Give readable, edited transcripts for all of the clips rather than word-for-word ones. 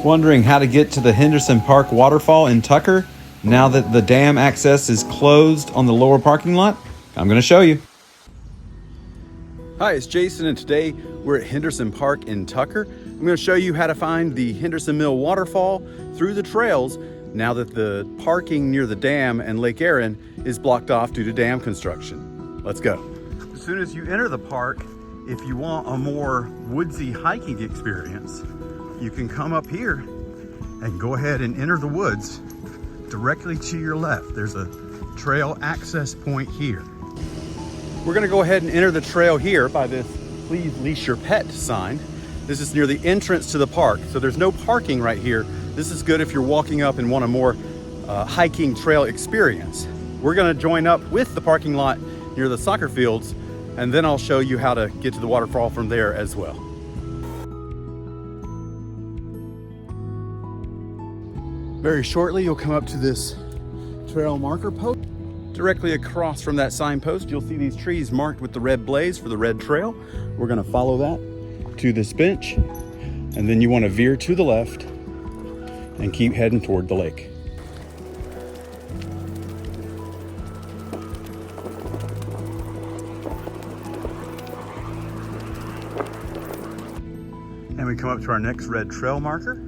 Wondering how to get to the Henderson Park Waterfall in Tucker now that the dam access is closed on the lower parking lot? I'm going to show you. Hi, it's Jason, and today we're at Henderson Park in Tucker. I'm going to show you how to find the Henderson Mill waterfall through the trails now that the parking near the dam and Lake Erin is blocked off due to dam construction. Let's go. As soon as you enter the park, if you want a more woodsy hiking experience, you can come up here and go ahead and enter the woods directly to your left. There's a trail access point here. We're gonna go ahead and enter the trail here by this "Please leash your pet" sign. This is near the entrance to the park, so there's no parking right here. This is good if you're walking up and want a more hiking trail experience. We're gonna join up with the parking lot near the soccer fields, and then I'll show you how to get to the waterfall from there as well. Very shortly, you'll come up to this trail marker post. Directly across from that signpost, you'll see these trees marked with the red blaze for the red trail. We're gonna follow that to this bench, and then you wanna veer to the left and keep heading toward the lake. And we come up to our next red trail marker.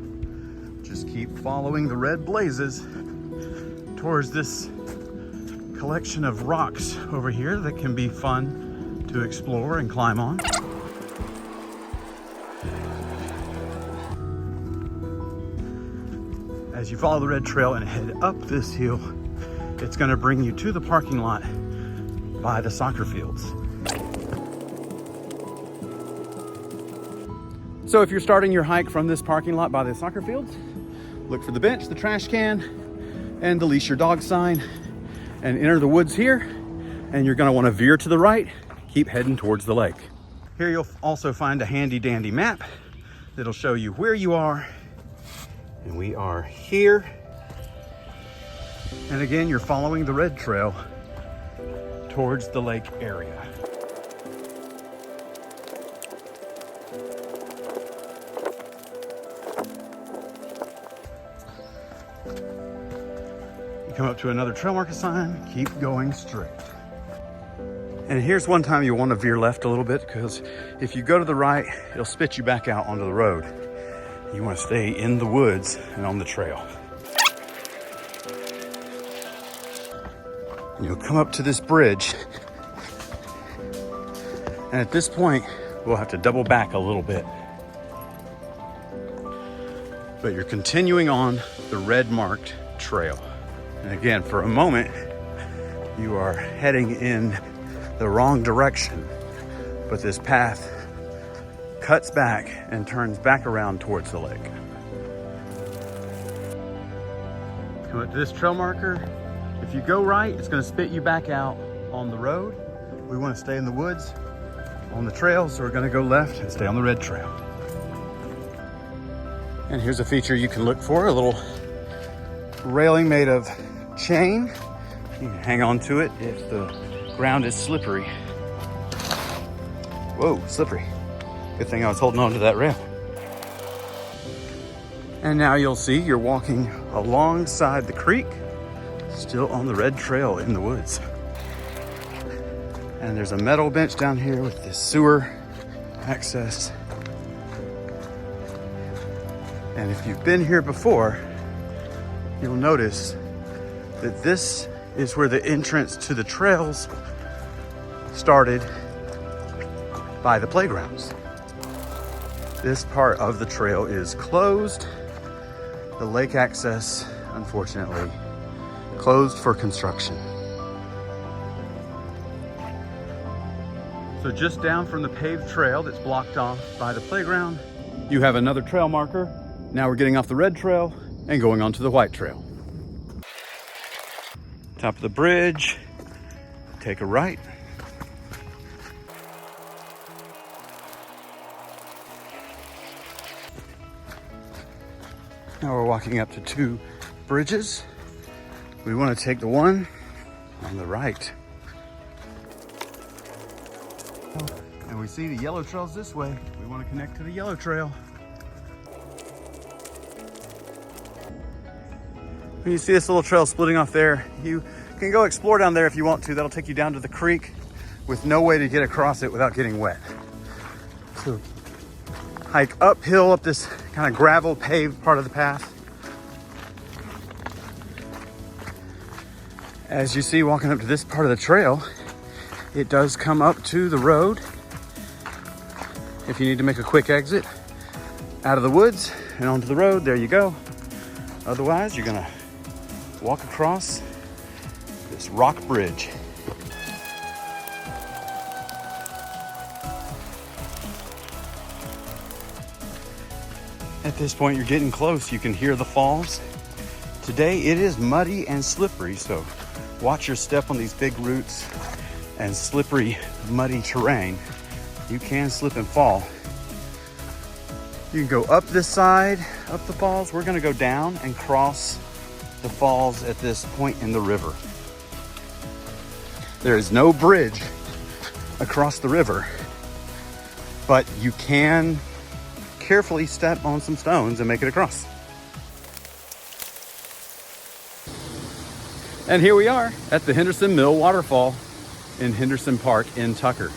Just keep following the red blazes towards this collection of rocks over here that can be fun to explore and climb on. As you follow the red trail and head up this hill, it's going to bring you to the parking lot by the soccer fields. So if you're starting your hike from this parking lot by the soccer fields, look for the bench, the trash can, and the leash your dog sign, and enter the woods here. And you're gonna wanna veer to the right, keep heading towards the lake. Here you'll also find a handy dandy map that'll show you where you are. And we are here. And again, you're following the red trail towards the lake area. Come up to another trail marker sign, keep going straight. And here's one time you want to veer left a little bit, because if you go to the right, it'll spit you back out onto the road. You want to stay in the woods and on the trail. And you'll come up to this bridge. And at this point, we'll have to double back a little bit. But you're continuing on the red marked trail. And again, for a moment, you are heading in the wrong direction, but this path cuts back and turns back around towards the lake. Come up to this trail marker. If you go right, it's gonna spit you back out on the road. We wanna stay in the woods on the trail, so we're gonna go left and stay on the red trail. And here's a feature you can look for, a little railing made of chain. You can hang on to it if the ground is slippery. Whoa, slippery. Good thing I was holding on to that rail. And now you'll see you're walking alongside the creek, still on the red trail in the woods. And there's a metal bench down here with this sewer access. And if you've been here before, you'll notice that this is where the entrance to the trails started by the playgrounds. This part of the trail is closed. The lake access, unfortunately, closed for construction. So just down from the paved trail that's blocked off by the playground, you have another trail marker. Now we're getting off the red trail and going onto the white trail. Top of the bridge, take a right. Now we're walking up to two bridges. We want to take the one on the right. And we see the yellow trails this way. We want to connect to the yellow trail. When you see this little trail splitting off there, you can go explore down there if you want to. That'll take you down to the creek with no way to get across it without getting wet. So hike uphill up this kind of gravel paved part of the path. As you see walking up to this part of the trail, it does come up to the road. If you need to make a quick exit out of the woods and onto the road, there you go. Otherwise, you're gonna walk across this rock bridge. At this point, you're getting close. You can hear the falls. Today, it is muddy and slippery, so watch your step on these big roots and slippery, muddy terrain. You can slip and fall. You can go up this side, up the falls. We're gonna go down and cross the falls at this point in the river. There is no bridge across the river, but you can carefully step on some stones and make it across. And here we are at the Henderson Mill Waterfall in Henderson Park in Tucker.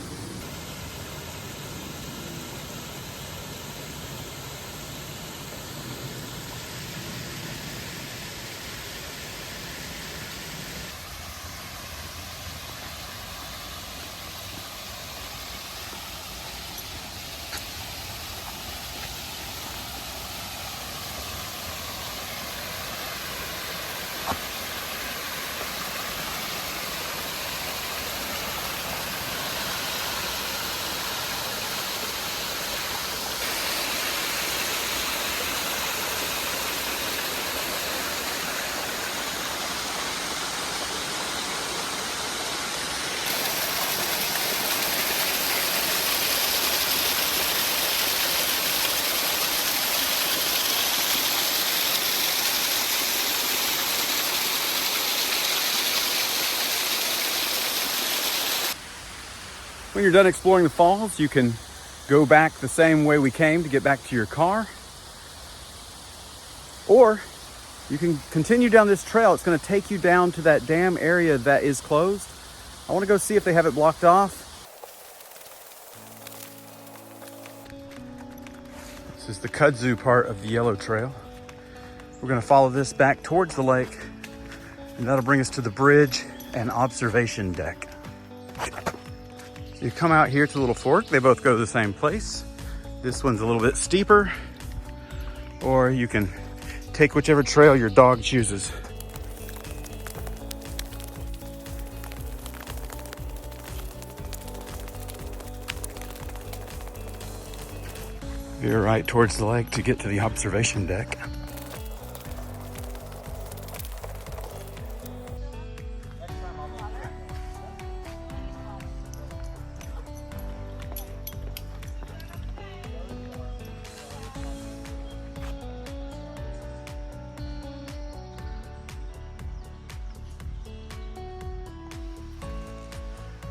When you're done exploring the falls, you can go back the same way we came to get back to your car. Or you can continue down this trail. It's going to take you down to that dam area that is closed. I want to go see if they have it blocked off. This is the kudzu part of the yellow trail. We're going to follow this back towards the lake, and that'll bring us to the bridge and observation deck. So you come out here to the little fork. They both go to the same place. This one's a little bit steeper, or you can take whichever trail your dog chooses. Veer right towards the lake to get to the observation deck.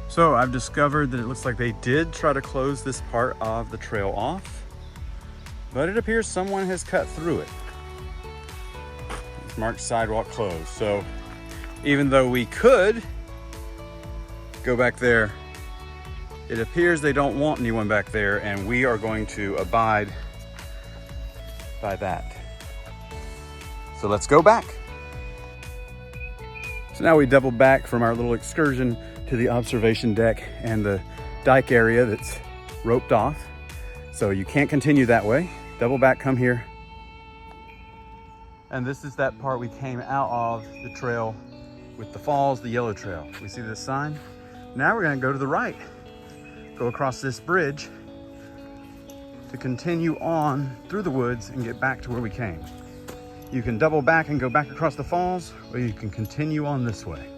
So I've discovered that it looks like they did try to close this part of the trail off, but it appears someone has cut through it. It's marked sidewalk closed. So even though we could go back there, it appears they don't want anyone back there, and we are going to abide by that. So let's go back. So now we double back from our little excursion to the observation deck and the dike area that's roped off. So you can't continue that way. Double back, come here. And this is that part we came out of the trail with the falls, the yellow trail. We see this sign. Now we're gonna go to the right, go across this bridge to continue on through the woods and get back to where we came. You can double back and go back across the falls, or you can continue on this way.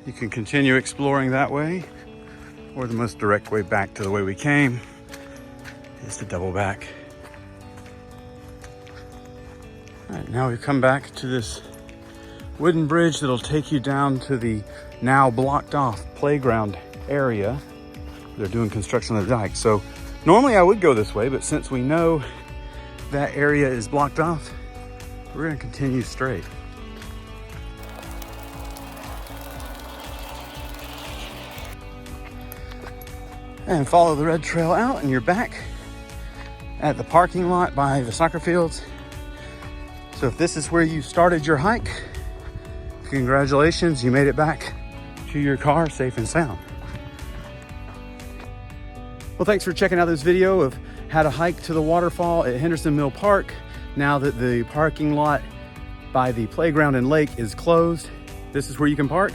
You can continue exploring that way, or the most direct way back to the way we came is to double back. All right, now we come back to this wooden bridge that'll take you down to the now blocked off playground area. They're doing construction of the dike. So normally I would go this way, but since we know that area is blocked off, we're gonna continue straight. And follow the red trail out and you're back at the parking lot by the soccer fields. So if this is where you started your hike, congratulations, you made it back to your car safe and sound. Well, thanks for checking out this video of how to hike to the waterfall at Henderson Mill Park. Now that the parking lot by the playground and lake is closed, this is where you can park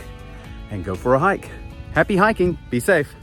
and go for a hike. Happy hiking, be safe.